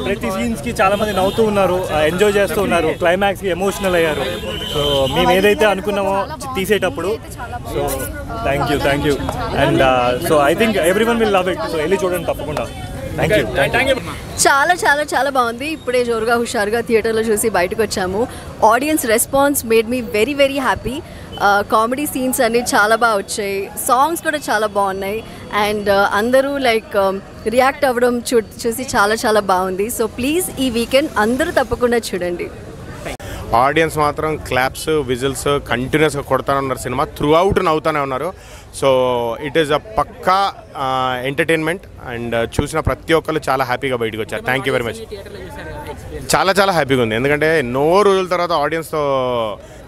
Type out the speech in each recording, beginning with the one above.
ప్రతి సీన్స్కి చాలామంది నవ్వుతూ ఉన్నారు, ఎంజాయ్ చేస్తూ ఉన్నారు, క్లైమాక్స్కి ఎమోషనల్ అయ్యారు. సో మేము ఏదైతే అనుకున్నామో తీసేటప్పుడు, so thank you and so I think every one will love it. So వెళ్ళి చూడండి తప్పకుండా. Thank you. చాలా చాలా చాలా బాగుంది. ఇప్పుడే జోరుగా హుషారుగా థియేటర్లో చూసి బయటకు వచ్చాము. Audience response made me very very happy. Comedy scenes అన్నీ చాలా బాగా వచ్చాయి, సాంగ్స్ కూడా చాలా బాగున్నాయి అండ్ అందరూ లైక్ రియాక్ట్ అవ్వడం చూసి చాలా చాలా బాగుంది. సో ప్లీజ్ ఈ వీకెండ్ అందరూ తప్పకుండా చూడండి. ఆడియన్స్ మాత్రం క్లాప్స్ విజిల్స్ కంటిన్యూస్గా కొడతానే ఉన్నారు. సినిమా త్రూ అవుట్ నవ్వుతూనే ఉన్నారు. So it is a pakka entertainment and చూసిన ప్రతి ఒక్కరు చాలా హ్యాపీగా బయటకు వచ్చారు. Thank you very much. చాలా చాలా హ్యాపీగా ఉంది, ఎందుకంటే ఎన్నో రోజుల తర్వాత ఆడియన్స్తో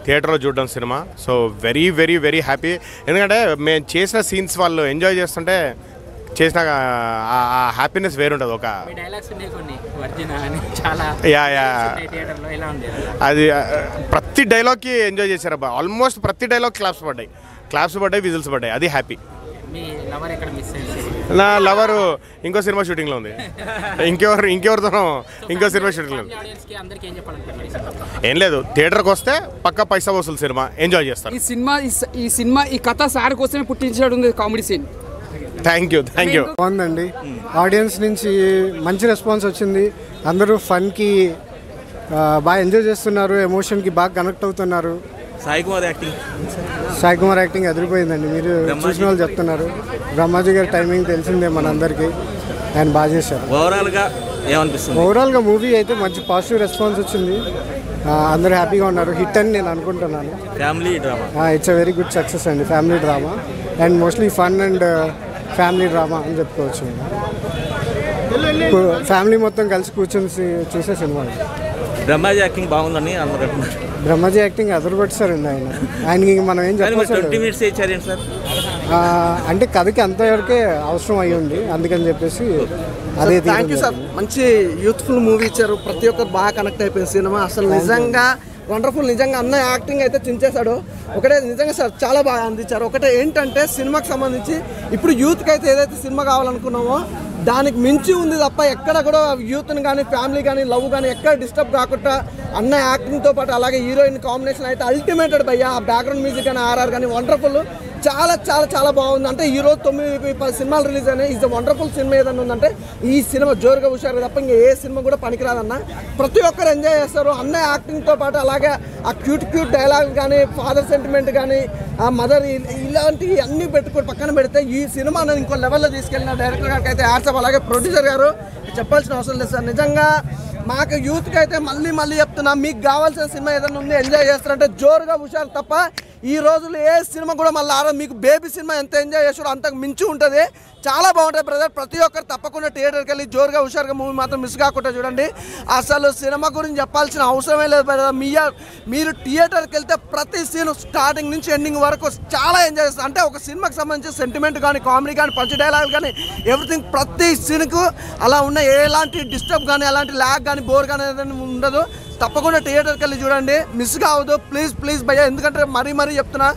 థియేటర్లో చూడడం cinema. So very very very happy, ఎందుకంటే మేము చేసిన సీన్స్ వాళ్ళు ఎంజాయ్ చేస్తుంటే చేసిన ఆ హ్యాపీనెస్ వేరుంటుంది. ఒక అది ప్రతి డైలాగ్కి ఎంజాయ్ చేశారు అబ్బా. ఆల్మోస్ట్ ప్రతి డైలాగ్ క్లాప్స్ పడ్డాయి విజిల్స్ పడ్డాయి. అది హ్యాపీ. నా లవరు ఇంకో సినిమా షూటింగ్లో ఉంది, ఇంకెవరితోనో ఇంకో సినిమా షూటింగ్లో ఉంది. ఏం లేదు, థియేటర్కి వస్తే పక్కా పైసా వసూలు సినిమా ఎంజాయ్ చేస్తారు. ఈ సినిమా ఈ కథ సార్ కోసమే పుట్టించాడు కామెడీ సీన్. Thank you. బాగుందండి. ఆడియన్స్ నుంచి మంచి రెస్పాన్స్ వచ్చింది. అందరూ ఫన్కి బాగా ఎంజాయ్ చేస్తున్నారు, ఎమోషన్కి బాగా కనెక్ట్ అవుతున్నారు. సాయి కుమార్ యాక్టింగ్ అదిరిపోయిందండి. మీరు చూసిన వాళ్ళు చెప్తున్నారు. బ్రహ్మాజీ గారి టైమింగ్ తెలిసిందే మనందరికీ, ఆయన బాగా చేశారు. ఓవరాల్గా మూవీ అయితే మంచి పాజిటివ్ రెస్పాన్స్ వచ్చింది. అందరూ హ్యాపీగా ఉన్నారు. హిట్ అని నేను అనుకుంటున్నాను. Family drama, it's a very good success అండి. Family drama and mostly fun and family drama అని చెప్పుకోవచ్చు. ఫ్యామిలీ మొత్తం కలిసి కూర్చొని చూసే సినిమా. బ్రహ్మాజీ యాక్టింగ్ బాగుందని అందరూ. బ్రహ్మాజీ యాక్టింగ్ అదరగొట్టేసారండి. ఆయనకి మనం ఏం చెప్పాలి, అంటే కథకి అంతవరకే అవసరం అయ్యి ఉంది, అందుకని చెప్పేసి అదే. Thank you sir. మంచి యూత్ఫుల్ మూవీ ఇచ్చారు. ప్రతి ఒక్కరు బాగా కనెక్ట్ అయిపోయింది సినిమా. అసలు నిజంగా వండర్ఫుల్. నిజంగా అన్న యాక్టింగ్ అయితే చించేశాడు. ఒకటే నిజంగా సార్ చాలా బాగా అందించారు. ఒకటే ఏంటంటే సినిమాకి సంబంధించి ఇప్పుడు యూత్కి అయితే ఏదైతే సినిమా కావాలనుకున్నామో దానికి మించి ఉంది తప్ప ఎక్కడ కూడా యూత్ని కానీ ఫ్యామిలీ కానీ లవ్ కానీ ఎక్కడ డిస్టర్బ్ కాకుండా అన్న యాక్టింగ్తో పాటు అలాగే హీరోయిన్ కాంబినేషన్ అయితే అల్టిమేటెడ్ భయ్యా. ఆ బ్యాక్గ్రౌండ్ మ్యూజిక్ కానీ ఆర్ఆర్ కానీ వండర్ఫుల్. చాలా చాలా చాలా బాగుంది. అంటే ఈరోజు 9-10 సినిమాలు రిలీజ్ అయినాయి. ఈజ్ వండర్ఫుల్ సినిమా ఏదన్నా ఉందంటే ఈ సినిమా జోరుగా హుషారు తప్ప ఇంకా ఏ సినిమా కూడా పనికిరాదన్న. ప్రతి ఒక్కరు ఎంజాయ్ చేస్తారు అన్న యాక్టింగ్తో పాటు. అలాగే ఆ క్యూట్ డైలాగ్ కానీ ఫాదర్ సెంటిమెంట్ కానీ ఆ మదర్ ఇలాంటివి అన్నీ పక్కన పెడితే ఈ సినిమా ఇంకో లెవెల్లో తీసుకెళ్ళిన డైరెక్టర్ గారికి అయితే హ్యాట్సాప్. అలాగే ప్రొడ్యూసర్ గారు చెప్పాల్సిన అవసరం లేదు సార్. నిజంగా మాకు యూత్కి అయితే మళ్ళీ చెప్తున్నా, మీకు కావాల్సిన సినిమా ఏదైనా ఉంది ఎంజాయ్ చేస్తారంటే జోరుగా హుషారు తప్ప ఈ రోజుల్లో ఏ సినిమా కూడా మళ్ళీ మీకు బేబీ సినిమా ఎంత ఎంజాయ్ చేస్తారో అంతకు మించి ఉంటుంది. చాలా బాగుంటుంది బ్రదర్. ప్రతి ఒక్కరు తప్పకుండా థియేటర్కి వెళ్ళి జోరుగా హుషారుగా మూవీ మాత్రం మిస్ కాకుండా చూడండి. అసలు సినిమా గురించి చెప్పాల్సిన అవసరమే లేదు బ్రదర్. మీరు థియేటర్కి వెళ్తే ప్రతి సీన్ స్టార్టింగ్ నుంచి ఎండింగ్ వరకు చాలా ఎంజాయ్ చేస్తారు. అంటే ఒక సినిమాకి సంబంధించి సెంటిమెంట్ కానీ కామెడీ కానీ పంచ్ డైలాగ్ కానీ ఎవ్రీథింగ్ ప్రతి సీన్కు అలా ఉన్న ఎలాంటి డిస్టర్బ్ కానీ అలాంటి ల్యాగ్ కానీ బోర్ కానీ ఉండదు. తప్పకుండా థియేటర్కి వెళ్ళి చూడండి, మిస్ కావద్దు ప్లీజ్ భయ్యా. ఎందుకంటే మరీ చెప్తున్నా,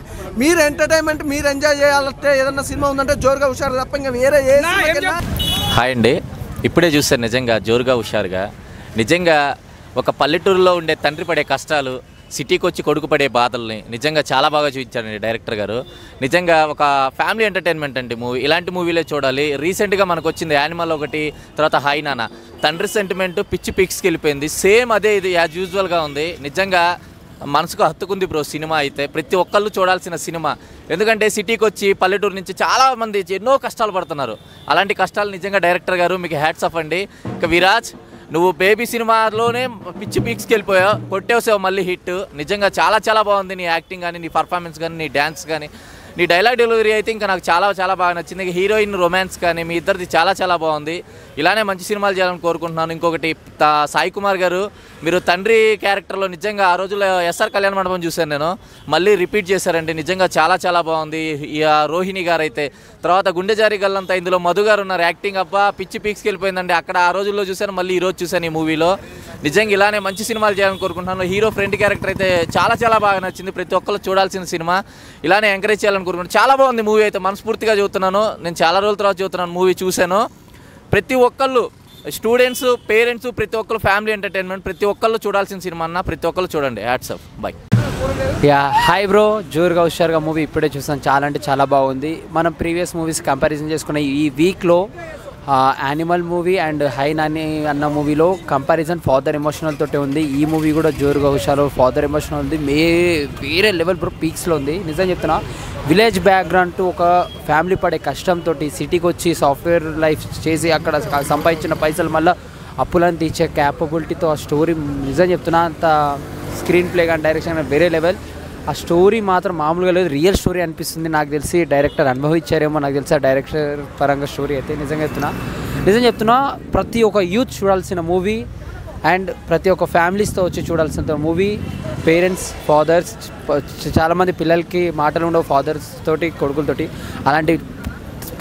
మీరు ఎంటర్టైన్మెంట్ మీరు ఎంజాయ్ చేయాలంటే ఏదన్నా సినిమా ఉందంటే జోరుగా హుషారు తప్ప ఇంకా వేరే ఏ. హాయ్ అండి, ఇప్పుడే చూస్తారు నిజంగా జోరుగా హుషారుగా. నిజంగా ఒక పల్లెటూరులో ఉండే తండ్రి పడే కష్టాలు, సిటీకి వచ్చి కొడుకు పడే బాధల్ని నిజంగా చాలా బాగా చూపించారండి డైరెక్టర్ గారు. నిజంగా ఒక ఫ్యామిలీ ఎంటర్టైన్మెంట్ అండి మూవీ. ఇలాంటి మూవీలే చూడాలి. రీసెంట్గా మనకు వచ్చింది యానిమల్ ఒకటి, తర్వాత హాయ్ నాన్న. తండ్రి సెంటిమెంట్ పిచ్చి పీక్స్కి వెళ్ళిపోయింది. సేమ్ అదే ఇది యాజ్ యూజువల్గా ఉంది. నిజంగా మనసుకు హత్తుకుంది బ్రో సినిమా అయితే. ప్రతి ఒక్కళ్ళు చూడాల్సిన సినిమా. ఎందుకంటే సిటీకి వచ్చి పల్లెటూరు నుంచి చాలామంది ఎన్నో కష్టాలు పడుతున్నారు. అలాంటి కష్టాలు నిజంగా డైరెక్టర్ గారు మీకు హ్యాట్స్ ఆఫ్ అండి. ఇక విరాజ్, నువ్వు బేబీ సినిమాలోనే పిచ్చి పీక్స్కి వెళ్ళిపోయావు, కొట్టేసావు మళ్ళీ హిట్. నిజంగా చాలా బాగుంది నీ యాక్టింగ్ కానీ, నీ పర్ఫార్మెన్స్ కానీ, నీ డ్యాన్స్ కానీ, నీ డైలాగ్ డెలివరీ అయితే ఇంకా నాకు చాలా బాగా నచ్చింది. హీరోయిన్ రొమాన్స్ కానీ మీ ఇద్దరిది చాలా బాగుంది. ఇలానే మంచి సినిమాలు చేయాలని కోరుకుంటున్నాను. ఇంకొకటి సాయి కుమార్ గారు, మీరు తండ్రి క్యారెక్టర్లో నిజంగా ఆ రోజుల్లో ఎస్ఆర్ కళ్యాణ మండపం చూశాను నేను, మళ్ళీ రిపీట్ చేశారండి. నిజంగా చాలా బాగుంది. రోహిణి గారు అయితే, తర్వాత గుండె జారి గల్లంతా ఇందులో మధు గారు ఉన్నారు. యాక్టింగ్ అబ్బా పిచ్చి పీక్స్కి వెళ్ళిపోయిందండి. అక్కడ ఆ రోజుల్లో చూశాను, మళ్ళీ ఈరోజు చూశాను ఈ మూవీలో. నిజంగా ఇలానే మంచి సినిమాలు చేయాలని కోరుకుంటున్నాను. హీరో ఫ్రెండ్ క్యారెక్టర్ అయితే చాలా బాగా నచ్చింది. ప్రతి ఒక్కరు చూడాల్సిన సినిమా. ఇలానే ఎంకరేజ్ చేయాలని కోరుకుంటున్నాను. చాలా బాగుంది మూవీ అయితే, మనస్ఫూర్తిగా చూస్తున్నాను. నేను చాలా రోజుల తర్వాత చూస్తున్నాను మూవీ చూశాను. ప్రతి ఒక్కళ్ళు స్టూడెంట్స్, పేరెంట్స్, ప్రతి ఒక్కరు ఫ్యామిలీ ఎంటర్టైన్మెంట్, ప్రతి ఒక్కళ్ళు చూడాల్సిన సినిమా అన్న, ప్రతి ఒక్కళ్ళు చూడండి. Hats off. By. Hi bro, జోరుగా హుషారుగా మూవీ ఇప్పుడే చూసాను. చాలా అంటే చాలా బాగుంది. మనం ప్రీవియస్ మూవీస్ కంపారిజన్ చేసుకున్న ఈ వీక్లో animal movie and high Nani అన్న మూవీలో కంపారిజన్ ఫాదర్ ఎమోషనల్ తోటే ఉంది. ఈ మూవీ కూడా జోరుగా హుషారు ఫాదర్ ఎమోషనల్ ఉంది. వేరే లెవెల్ బ్రో, పీక్స్లో ఉంది. నిజం చెప్తున్నా, విలేజ్ బ్యాక్గ్రౌండ్ టు ఒక ఫ్యామిలీ పడే కష్టంతో సిటీకి వచ్చి సాఫ్ట్వేర్ లైఫ్ చేసి అక్కడ సంపాదించిన పైసలు మళ్ళీ అప్పులను తీర్చే క్యాపబిలిటీతో ఆ స్టోరీ నిజం చెప్తున్నా, అంత స్క్రీన్ ప్లే కానీ డైరెక్షన్ కానీ వేరే లెవెల్. ఆ స్టోరీ మాత్రం మామూలుగా లేదు, రియల్ స్టోరీ అనిపిస్తుంది. నాకు తెలిసి డైరెక్టర్ అనుభవించారేమో, నాకు తెలిసి ఆ డైరెక్టర్ పరంగా స్టోరీ అయితే నిజం చెప్తున్నా ప్రతి ఒక్క యూత్ చూడాల్సిన మూవీ అండ్ ప్రతి ఒక్క ఫ్యామిలీస్తో వచ్చి చూడాల్సిన మూవీ. పేరెంట్స్, ఫాదర్స్, చాలామంది పిల్లలకి మాటలు ఉండవు ఫాదర్స్ తోటి, కొడుకులతోటి. అలాంటి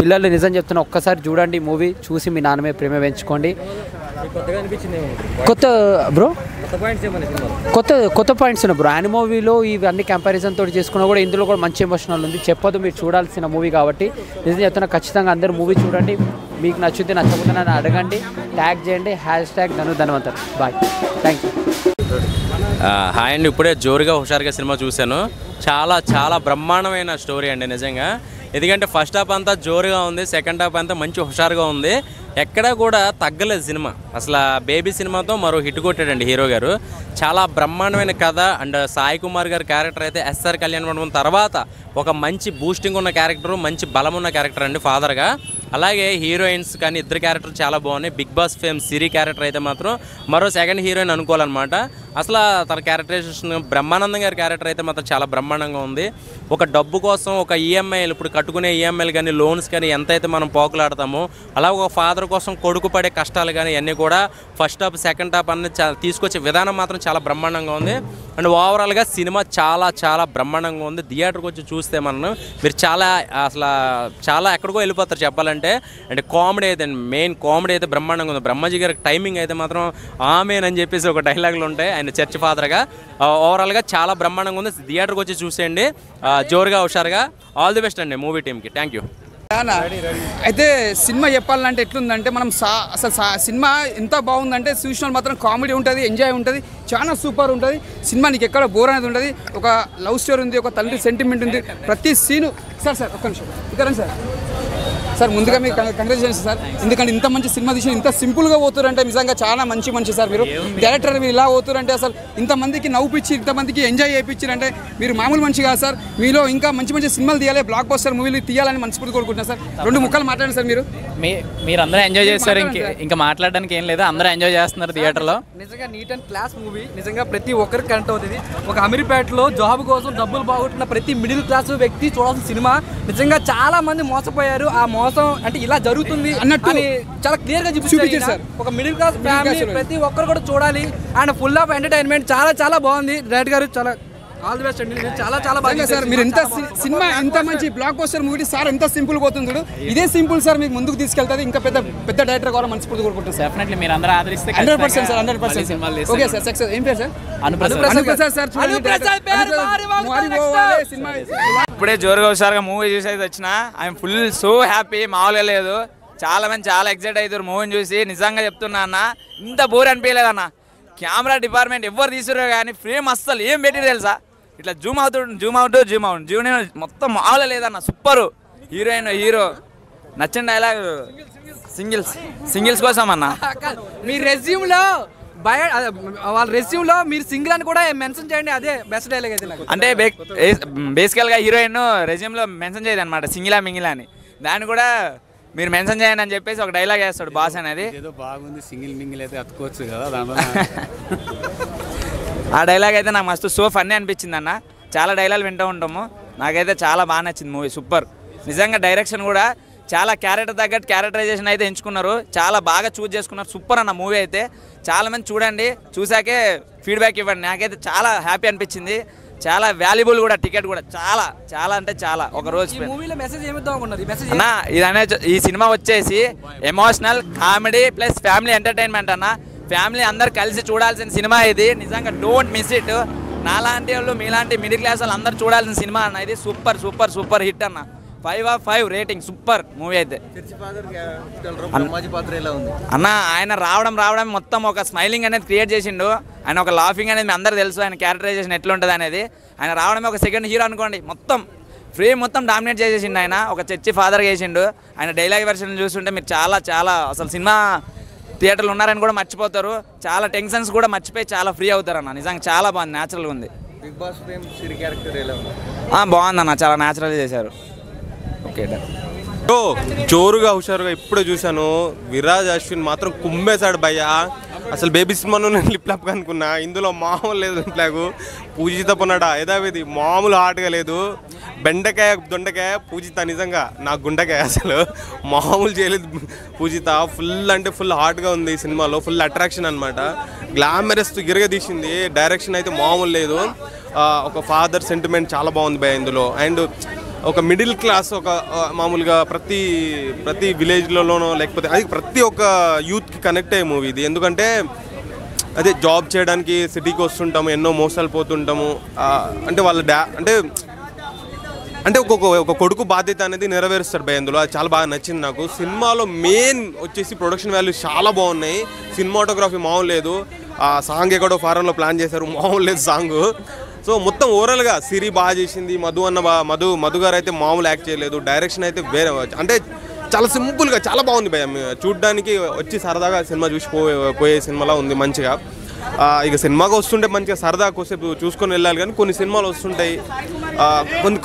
పిల్లలు నిజం చెప్తున్నా ఒక్కసారి చూడండి మూవీ, చూసి మీ నాన్నమే ప్రేమ పెంచుకోండి. కొత్త బ్రో కొత్త పాయింట్స్ ఉన్నాయి బ్రో. యానిమల్ మూవీలో ఇవన్నీ కంపారిజన్ తోటి చేసుకున్నా కూడా ఇందులో కూడా మంచి ఎమోషనల్ ఉంది. చెప్పదు, మీరు చూడాల్సిన మూవీ కాబట్టి నిజం చెప్తున్నా ఖచ్చితంగా అందరూ మూవీ చూడండి. మీకు నచ్చితే నచ్చకపోతే నన్ను అడగండి, ట్యాగ్ చేయండి, #ధనుధన్వంతర్. Bye, thank you. హాయ్ అండి, ఇప్పుడే జోరుగా హుషారుగా సినిమా చూశాను. చాలా చాలా బ్రహ్మాండమైన స్టోరీ అండి నిజంగా. ఎందుకంటే ఫస్ట్ హాఫ్ అంతా జోరుగా ఉంది, సెకండ్ హాఫ్ అంతా మంచి హుషారుగా ఉంది. ఎక్కడా కూడా తగ్గలేదు సినిమా. అసలు బేబీ సినిమాతో మరో హిట్ కొట్టాడండి హీరో గారు. చాలా బ్రహ్మాండమైన కథ అండ్ సాయి కుమార్ గారి క్యారెక్టర్ అయితే ఎస్ఆర్ కళ్యాణ్ మండపం తర్వాత ఒక మంచి బూస్టింగ్ ఉన్న క్యారెక్టరు, మంచి బలం ఉన్న క్యారెక్టర్ అండి ఫాదర్గా. అలాగే హీరోయిన్స్ కానీ ఇద్దరు క్యారెక్టర్ చాలా బాగున్నాయి. బిగ్ బాస్ ఫేమ్ సిరి క్యారెక్టర్ అయితే మాత్రం మరో సెకండ్ హీరోయిన్ అనుకోవాలన్నమాట. అసలు తన క్యారెక్టరైజేషన్, బ్రహ్మానందం గారి క్యారెక్టర్ అయితే మాత్రం చాలా బ్రహ్మాండంగా ఉంది. ఒక డబ్బు కోసం ఒక ఈఎంఐలు, ఇప్పుడు కట్టుకునే ఈఎంఐలు కానీ లోన్స్ కానీ ఎంతైతే మనం పోకులాడతామో అలా ఒక ఫాదర్ కోసం కొడుకు పడే కష్టాలు కానీ అన్నీ కూడా ఫస్ట్ హాఫ్ సెకండ్ హాఫ్ అన్నీ తీసుకొచ్చే విధానం మాత్రం చాలా బ్రహ్మాండంగా ఉంది. అండ్ ఓవరాల్గా సినిమా చాలా చాలా బ్రహ్మాండంగా ఉంది. థియేటర్కి వచ్చి చూస్తే మీరు చాలా ఎక్కడికో వెళ్ళిపోతారు చెప్పాలంటే. అంటే కామెడీ అయితే మెయిన్ కామెడీ అయితే బ్రహ్మాండంగా ఉంది. బ్రహ్మాజీ గారికి టైమింగ్ అయితే మాత్రం ఆమెన్ అని చెప్పేసి ఒక డైలాగులు ఉంటాయి ఆయన చర్చ్ ఫాదర్గా. ఓవరాల్గా చాలా బ్రహ్మాండంగా ఉంది. థియేటర్కి వచ్చి చూసేయండి, జోరుగా హుషారుగా. ఆల్ ది బెస్ట్ అండి మూవీ టీమ్కి. Thank you. అయితే సినిమా చెప్పాలంటే ఎట్లుందంటే మనం అసలు సినిమా ఎంత బాగుందంటే చూసిన మాత్రం కామెడీ ఉంటుంది, ఎంజాయ్ ఉంటుంది, చాలా సూపర్ ఉంటుంది సినిమా. నీకు ఎక్కడ బోర్ అనేది ఉంటుంది. ఒక లవ్ స్టోరీ ఉంది, ఒక తండ్రి సెంటిమెంట్ ఉంది, ప్రతి సీను. సార్ ఒక్క నిమిషం ఇక్కడ సార్, ముందుగా మీకు కంగ్రాచులేషన్స్ సార్. ఎందుకంటే ఇంత మంచి సినిమా తీసి ఇంత సింపుల్గా పోతారంటే నిజంగా చాలా మంచి సార్. మీరు డైరెక్టర్ మీరు ఇలా పోతారంటే అసలు ఇంతమందికి నవ్వుపిచ్చి ఇంతమందికి ఎంజాయ్ చేయించారంటే మీరు మామూలు మంచి కాదు సార్. మీలో ఇంకా మంచి సినిమాలు తీయాలి, బ్లాక్ బస్టర్ మూవీలు తీయాలని మనస్ఫూర్తి కోరుకుంటున్నాను సార్. 2 ముక్కలు మాట్లాడండి సార్. మీరు అందరూ ఎంజాయ్ చేస్తారు, ఇంకా మాట్లాడడానికి ఏం లేదు, అందరూ ఎంజాయ్ చేస్తున్నారు థియేటర్లో. నిజంగా నీట్ అండ్ క్లాస్ మూవీ. నిజంగా ప్రతి ఒక్కరికి కనెక్ట్ అవుతుంది. ఒక అమీర్పేటలో జాబ్ కోసం డబ్బులు బాగుంటున్న ప్రతి మిడిల్ క్లాస్ వ్యక్తి చూడాల్సిన సినిమా. నిజంగా చాలా మంది మోసపోయారు. ఆ మోసం అంటే ఇలా జరుగుతుంది అన్నట్టు చాలా క్లియర్ గా చూపించారు సార్. ఒక మిడిల్ క్లాస్ ఫ్యామిలీ ప్రతి ఒక్కరు కూడా చూడాలి. And full of entertainment. చాలా బాగుంది. డైరెక్టర్ గారు చాలా ఆల్ ది బెస్ట్ అండి. చాలా బాగా సార్. మీరు ఎంత సినిమా ఎంత మంచి బ్లాక్ బస్టర్ మూవీ సార్, ఎంత సింపుల్ పోతుంది. ఇదే సింపుల్ సార్ మీకు ముందుకు తీసుకెళ్తుంది. ఇంకా పెద్ద డైరెక్టర్ కూడా మనస్ఫూర్తి కోరుకుంటారు సార్. డెఫినెట్లీ మీరు అందరూ ఆదరిస్తే 100% సార్, 100%. Okay sir. సక్సెస్. ఏం పేరు సార్? అనుప్రసాద్ సార్. ఇప్పుడే జోరుగా హుషారుగా మూవీ చూసి అయితే వచ్చిన. ఐఎమ్ ఫుల్ సో హ్యాపీ, మామూలుగా లేదు. చాలా మంది చాలా ఎక్సైట్ అవుతారు మూవీని చూసి. నిజంగా చెప్తున్నా అన్న, ఇంత బోర్ అనిపించలేదన్న. కెమెరా డిపార్ట్మెంట్ ఎవరు తీసుకురో కానీ ఫ్రేమ్ అస్సలు ఏం పెట్టి తెలుసా, ఇట్లా జూమ్ మొత్తం మామూలుగా లేదన్న. సూపరు. హీరోయిన్ హీరో నచ్చిన డైలాగ్ సింగిల్స్ కోసం అన్న. మీ రెజ్యూమ్లో వాళ్ళ రెజ్యూమ్లో మీరు సింగిల్ అని కూడా మెన్షన్ చేయండి. అదే బెస్ట్ డైలాగ్ అయితే. అంటే బేసికల్గా హీరోయిన్ రెజ్యూమ్లో మెన్షన్ చేయదు అనమాట, సింగిలా మింగిలా అని. దాన్ని కూడా మీరు మెన్షన్ చేయండి అని చెప్పేసి ఒక డైలాగ్ వేస్తాడు బాస్ అనేది. ఏదో బాగుంది, సింగిల్ మింగిల్ అయితే అతుకోవచ్చు కదా దాంట్లో. ఆ డైలాగ్ అయితే నాకు మస్తు సో ఫన్నీ అనిపించింది అన్న. చాలా డైలాగ్ వింటూ ఉంటాము. నాకైతే చాలా బాగా నచ్చింది మూవీ. సూపర్. నిజంగా డైరెక్షన్ కూడా చాలా క్యారెక్టర్ తగ్గట్టు క్యారెక్టరైజేషన్ అయితే ఎంచుకున్నారు. చాలా బాగా చూస్ చేసుకున్నారు. సూపర్ అన్న మూవీ అయితే. చాలా మంది చూడండి, చూసాకే ఫీడ్బ్యాక్ ఇవ్వండి. నాకైతే చాలా హ్యాపీ అనిపించింది. చాలా వాల్యుబుల్ కూడా టికెట్ కూడా చాలా అంటే చాలా. ఒక రోజు అన్న ఈ సినిమా వచ్చేసి emotional comedy plus family entertainment అన్న. ఫ్యామిలీ అందరు కలిసి చూడాల్సిన సినిమా ఇది. నిజంగా డోంట్ మిస్ ఇట్. నాలాంటి వాళ్ళు మీలాంటి మిడిల్ క్లాస్ వాళ్ళు అందరు చూడాల్సిన సినిమా అన్న ఇది. సూపర్ హిట్ అన్న. 5/5 రేటింగ్. సూపర్ మూవీ అయితే. అన్న ఆయన రావడం మొత్తం ఒక స్మైలింగ్ అనేది క్రియేట్ చేసిండు. ఆయన ఒక లాఫింగ్ అనేది మీ అందరూ తెలుసు, ఆయన క్యారెక్టరైజేషన్ ఎట్లుంటుంది అనేది. ఆయన రావడమే ఒక సెకండ్ హీరో అనుకోండి, మొత్తం ఫ్రేమ్ మొత్తం డామినేట్ చేసేసిండు. ఆయన ఒక చర్చి ఫాదర్గా చేసిండు. ఆయన డైలాగ్ వెర్షన్ చూస్తుంటే మీరు చాలా అసలు సినిమా థియేటర్లు ఉన్నారని కూడా మర్చిపోతారు. చాలా టెన్షన్స్ కూడా మర్చిపోయి చాలా ఫ్రీ అవుతారు అన్న. నిజంగా చాలా బాగుంది, న్యాచురల్గా ఉంది. బిగ్ బాస్ ఫేమ్ సిరి క్యారెక్టర్ ఎలా ఉంది? బాగుందన్న, చాలా న్యాచురల్గా చేశారు. Okay done. జోరుగా హుషారుగా ఇప్పుడే చూశాను. విరాజ్ అశ్విన్ మాత్రం కుమ్మేశాడు భయ్య. అసలు బేబీ సినిమాను నేను లిప్ లాప్ అనుకున్నా, ఇందులో మామూలు లేదు లిప్ లాగ్. పూజిత పొన్నాడా యథావిధి మామూలు హాట్గా లేదు. బెండకాయ దొండకాయ పూజిత నిజంగా నా గుండకాయ, అసలు మామూలు చేయలేదు పూజిత. ఫుల్ అంటే ఫుల్ హాట్గా ఉంది సినిమాలో, ఫుల్ అట్రాక్షన్ అనమాట. గ్లామరస్ గిరగ తీసింది. డైరెక్షన్ అయితే మామూలు లేదు. ఒక ఫాదర్ సెంటిమెంట్ చాలా బాగుంది భయ్య ఇందులో. అండ్ ఒక మిడిల్ క్లాస్, ఒక మామూలుగా ప్రతి విలేజ్లలోనో లేకపోతే అది ప్రతి ఒక్క యూత్కి కనెక్ట్ అయ్యే మూవీ ఇది. ఎందుకంటే అదే జాబ్ చేయడానికి సిటీకి వస్తుంటాము, ఎన్నో మోసాలు పోతుంటాము. అంటే వాళ్ళ అంటే ఒక కొడుకు బాధ్యత అనేది నెరవేరుస్తాడు భయ అందులో. అది చాలా బాగా నచ్చింది నాకు. సినిమాలో మెయిన్ వచ్చేసి ప్రొడక్షన్ వాల్యూస్ చాలా బాగున్నాయి. సినిమాటోగ్రఫీ మామూలు లేదు. సాంగ్ ఎక్కడో ఫారెన్లో ప్లాన్ చేశారు, మామూలు లేదు సాంగ్. సో మొత్తం ఓవరాల్గా సిరి బాగా చేసింది. మధు గారు అయితే మామూలు యాక్ట్ చేయలేదు. డైరెక్షన్ అయితే వేరే, అంటే చాలా సింపుల్గా చాలా బాగుంది భయ. చూడ్డానికి వచ్చి సరదాగా సినిమా చూసి పోయే సినిమాలా ఉంది మంచిగా. ఇక సినిమాగా వస్తుంటే మంచిగా సరదాగా కొద్దిసేపు చూసుకొని వెళ్ళాలి. కానీ కొన్ని సినిమాలు వస్తుంటాయి,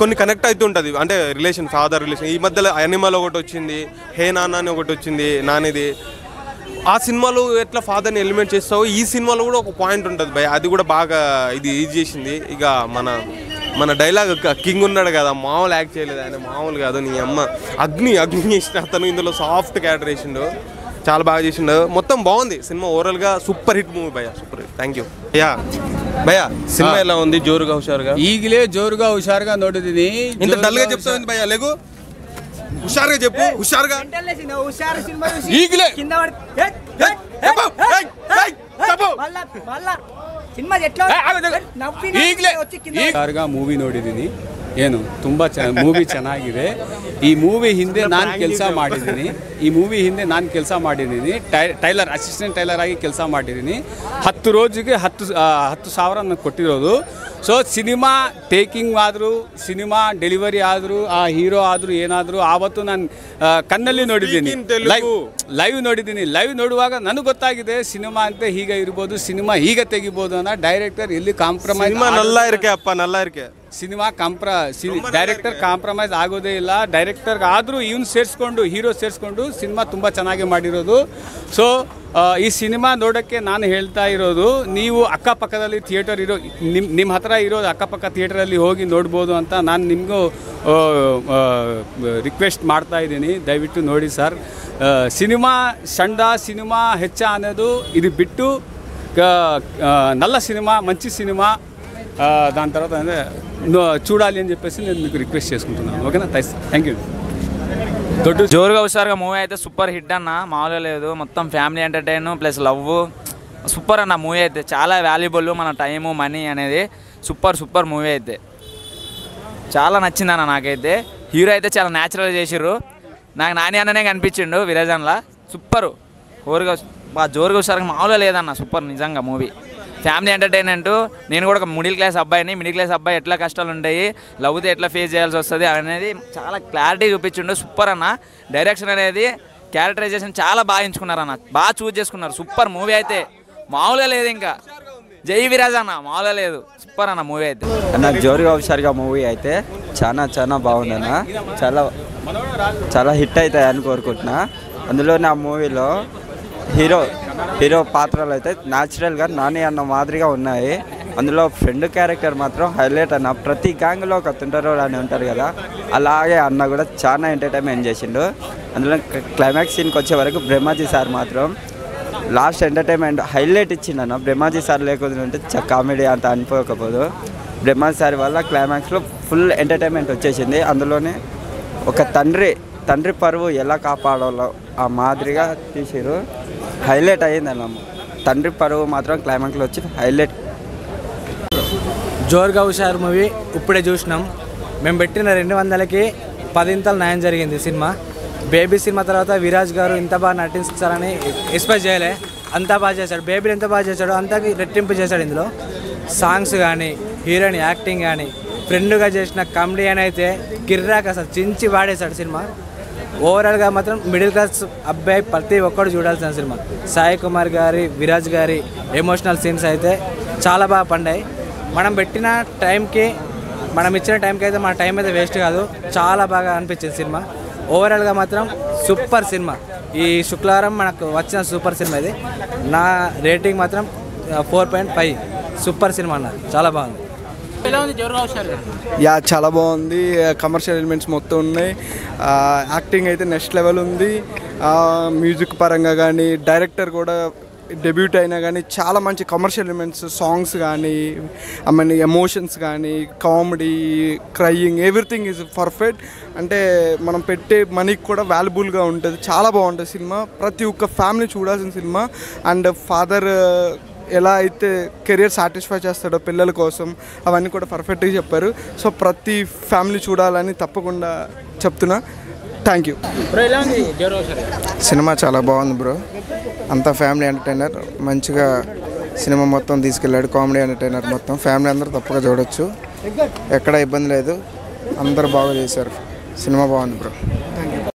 కొన్ని కనెక్ట్ అవుతూ ఉంటుంది. అంటే రిలేషన్, ఫాదర్ రిలేషన్. ఈ మధ్యలో యానిమల్ ఒకటి వచ్చింది, హే నాన్న అని ఒకటి వచ్చింది నానిది. ఆ సినిమాలో ఎట్లా ఫాదర్ని ఎలిమెంట్ చేస్తావో ఈ సినిమాలో కూడా ఒక పాయింట్ ఉంటుంది భయ. అది కూడా బాగా ఇది చేసింది. ఇక మన డైలాగ్ కింగ్ ఉన్నాడు కదా, మామూలు యాక్ట్ చేయలేదు ఆయన, మామూలు కాదు. నీ అమ్మ అగ్ని చేసిన అతను ఇందులో సాఫ్ట్ క్యారెక్టర్ చేసిండు, చాలా బాగా చేసిండు. మొత్తం బాగుంది సినిమా. ఓవరాల్గా సూపర్ హిట్ మూవీ భయ, సూపర్ హిట్. థ్యాంక్ యూ భయ. సినిమా ఎలా ఉంది? జోరుగా హుషారుగా ಈಗಲೇ ಜೋರುగా హుషారుగా ನೋಡಿದೀನಿ. ఇంత డల్గా చెప్తావు భయ? లేకు హుషారుగా చెప్పు, హుషారుగా. ಈಗಲೇ ಹುಷಾರುగా ಮೂವಿ ನೋಡಿದ್ದೀನಿ. ಏನು ತುಂಬ ಮೂವಿ ಚೆನ್ನಾಗಿದೆ. ಈ ಮೂವಿ ಹಿಂದೆ ನಾನು ಕೆಲಸ ಮಾಡಿದ್ದೀನಿ. ಟೈಲರ್, ಅಸಿಸ್ಟೆಂಟ್ ಟೈಲರ್ ಆಗಿ ಕೆಲಸ ಮಾಡಿದ್ದೀನಿ. 10 రోజుಗೆ 10,000 ನನಗೆ ಕೊಟ್ಟಿರೋದು. ಸೊ ಸಿನಿಮಾ ಟೇಕಿಂಗ್ ಆದರೂ, ಸಿನಿಮಾ ಡೆಲಿವರಿ ಆದರೂ, ಆ ಹೀರೋ ಆದರೂ ಏನಾದರೂ ಆವತ್ತು ನಾನು ಕಣ್ಣಲ್ಲಿ ನೋಡಿದ್ದೀನಿ, ಲೈವ್ ನೋಡಿದ್ದೀನಿ. ಲೈವ್ ನೋಡುವಾಗ ನನಗೆ ಗೊತ್ತಾಗಿದೆ ಸಿನಿಮಾ ಅಂತ ಹೀಗೆ ಇರ್ಬೋದು, ಸಿನಿಮಾ ಹೀಗೆ ತೆಗಿಬೋದು ಅನ್ನೋ. ಡೈರೆಕ್ಟರ್ ಎಲ್ಲಿ ಕಾಂಪ್ರಮೈಸ್, ಸಿನಿಮಾ ಡೈರೆಕ್ಟರ್ ಕಾಂಪ್ರಮೈಸ್ ಆಗೋದೇ ಇಲ್ಲ. ಡೈರೆಕ್ಟರ್ ಆದರೂ ಇವನು ಸೇರಿಸ್ಕೊಂಡು, ಹೀರೋ ಸೇರಿಸ್ಕೊಂಡು ಸಿನಿಮಾ ತುಂಬ ಚೆನ್ನಾಗಿ ಮಾಡಿರೋದು. ಸೊ ಈ ಸಿನಿಮಾ ನೋಡೋಕ್ಕೆ ನಾನು ಹೇಳ್ತಾ ಇರೋದು, ನೀವು ಅಕ್ಕಪಕ್ಕದಲ್ಲಿ ಥಿಯೇಟರ್ ಇರೋ ನಿಮ್ಮ ಹತ್ರ ಇರೋದು ಅಕ್ಕಪಕ್ಕ ಥಿಯೇಟರಲ್ಲಿ ಹೋಗಿ ನೋಡ್ಬೋದು ಅಂತ ನಾನು ನಿಮಗೂ ರಿಕ್ವೆಸ್ಟ್ ಮಾಡ್ತಾ ಇದ್ದೀನಿ. ದಯವಿಟ್ಟು ನೋಡಿ ಸರ್. ಸಿನಿಮಾ ಸಣ್ಣ సినిమా హెచ్చ అనేది ఇది బిట్టు నల్ల సినిమా, మంచి సినిమా. దాని తర్వాత చూడాలి అని చెప్పేసి నేను మీకు రిక్వెస్ట్ చేసుకుంటున్నాను. ఓకేనా? Thank you. జోరుగా హుషారుగా మూవీ అయితే సూపర్ హిట్ అన్న, మామూలుగా లేదు. మొత్తం family entertain plus love, super అన్న మూవీ అయితే. చాలా వాల్యుబుల్ మన టైము, మనీ అనేది. సూపర్ మూవీ అయితే చాలా నచ్చిందన్న నాకైతే. హీరో అయితే చాలా న్యాచురల్గా చేసిర్రు. నాకు నాని అన్ననే కనిపించిండు విరాజన్లా. సూపర్ జోరుగా హుషారుగా మామూలుగా లేదన్న, సూపర్ నిజంగా మూవీ. Family entertainment. నేను కూడా ఒక మిడిల్ క్లాస్ అబ్బాయి ఎట్లా కష్టాలు ఉంటాయి, లవ్తో ఎట్లా ఫేస్ చేయాల్సి వస్తుంది అనేది చాలా క్లారిటీ చూపించిండు. సూపర్ అన్న. డైరెక్షన్ అనేది, క్యారెక్టరైజేషన్ చాలా బాగా ఎంచుకున్నారన్న, బాగా చూజ్ చేసుకున్నారు. సూపర్ మూవీ అయితే, మామూలుగా లేదు. ఇంకా జై విరాజ్ అన్న, మామూలుగా లేదు. సూపర్ అన్న మూవీ అయితే. అన్న జోరుగా హుషారుగా మూవీ అయితే చాలా బాగుందన్న. చాలా హిట్ అవుతాయి అని కోరుకుంటున్నా. అందులో నా మూవీలో హీరో పాత్రలు అయితే న్యాచురల్గా నాని అన్న మాదిరిగా ఉన్నాయి. అందులో ఫ్రెండ్ క్యారెక్టర్ మాత్రం హైలైట్ అన్న. ప్రతి గ్యాంగ్లో ఒక తుంటరో అని ఉంటారు కదా, అలాగే అన్న కూడా చాలా ఎంటర్టైన్మెంట్ చేసిండు. అందులో క్లైమాక్స్ సీన్కి వచ్చే వరకు బ్రహ్మాజీ సార్ మాత్రం లాస్ట్ ఎంటర్టైన్మెంట్ హైలైట్ ఇచ్చిండన్న. బ్రహ్మాజీ సార్ లేకుంటే కామెడీ అంత అనిపోకపోదు. బ్రహ్మాజీ సార్ వల్ల క్లైమాక్స్లో ఫుల్ ఎంటర్టైన్మెంట్ వచ్చేసింది. అందులోనే ఒక తండ్రి పరువు ఎలా కాపాడాలో ఆ మాదిరిగా తీసిరు. హైలైట్ అయ్యిందన్న. తండ్రి పరువు మాత్రం క్లైమాక్స్లో వచ్చి హైలైట్. జోరుగా హుషారు మూవీ ఇప్పుడే చూసినాం. మేము పెట్టిన 200కి 10 న్యాయం జరిగింది సినిమా. బేబీ సినిమా తర్వాత విరాజ్ గారు ఇంత బాగా నటిస్తారని ఎక్స్పెక్ట్ చేయలే. అంతా బాగా చేశాడు. బేబీని ఎంత బాగా చేశాడు అంతకి రెట్టింపు చేశాడు. ఇందులో సాంగ్స్ కానీ హీరోయిన్ యాక్టింగ్ కానీ ఫ్రెండ్గా చేసిన కామెడీ అని అయితే కిర్రాక్ అసలు చించి వాడేశాడు సినిమా. ఓవరాల్గా మాత్రం మిడిల్ క్లాస్ అబ్బాయి ప్రతి ఒక్కరు చూడాల్సిన సినిమా. సాయి కుమార్ గారి విరాజ్ గారి ఎమోషనల్ సీన్స్ అయితే చాలా బాగా పండాయి. మనం పెట్టిన టైంకి మనం ఇచ్చిన టైంకి అయితే మన టైం అయితే వేస్ట్ కాదు. చాలా బాగా అనిపించింది సినిమా. ఓవరాల్గా మాత్రం సూపర్ సినిమా. ఈ శుక్రవారం మనకు వచ్చిన సూపర్ సినిమా ఇది. నా రేటింగ్ మాత్రం 4.5. సూపర్ సినిమా అన్న, చాలా బాగుంది. యా చాలా బాగుంది. కమర్షియల్ ఎలిమెంట్స్ మొత్తం ఉన్నాయి. యాక్టింగ్ అయితే నెక్స్ట్ లెవెల్ ఉంది. మ్యూజిక్ పరంగా కానీ డైరెక్టర్ కూడా డెబ్యూట్ అయినా కానీ చాలా మంచి కమర్షియల్ ఎలిమెంట్స్, సాంగ్స్ కానీ ఎమోషన్స్ కానీ comedy crying everything is perfect. అంటే మనం పెట్టే మనీకి కూడా వాల్యుబుల్గా ఉంటుంది. చాలా బాగుంటుంది సినిమా. ప్రతి ఒక్క ఫ్యామిలీ చూడాల్సిన సినిమా. అండ్ ఫాదర్ ఎలా అయితే కెరియర్ సాటిస్ఫై చేస్తాడో పిల్లల కోసం అవన్నీ కూడా పర్ఫెక్ట్గా చెప్పారు. సో ప్రతి ఫ్యామిలీ చూడాలని తప్పకుండా చెప్తున్నా. Thank you. సినిమా చాలా బాగుంది బ్రో. అంతా ఫ్యామిలీ ఎంటర్టైనర్. మంచిగా సినిమా మొత్తం తీసుకెళ్ళాడు. కామెడీ ఎంటర్టైనర్ మొత్తం ఫ్యామిలీ అందరూ తప్పగా చూడొచ్చు. ఎక్కడ ఇబ్బంది లేదు. అందరూ బాగా చేశారు. సినిమా బాగుంది బ్రో.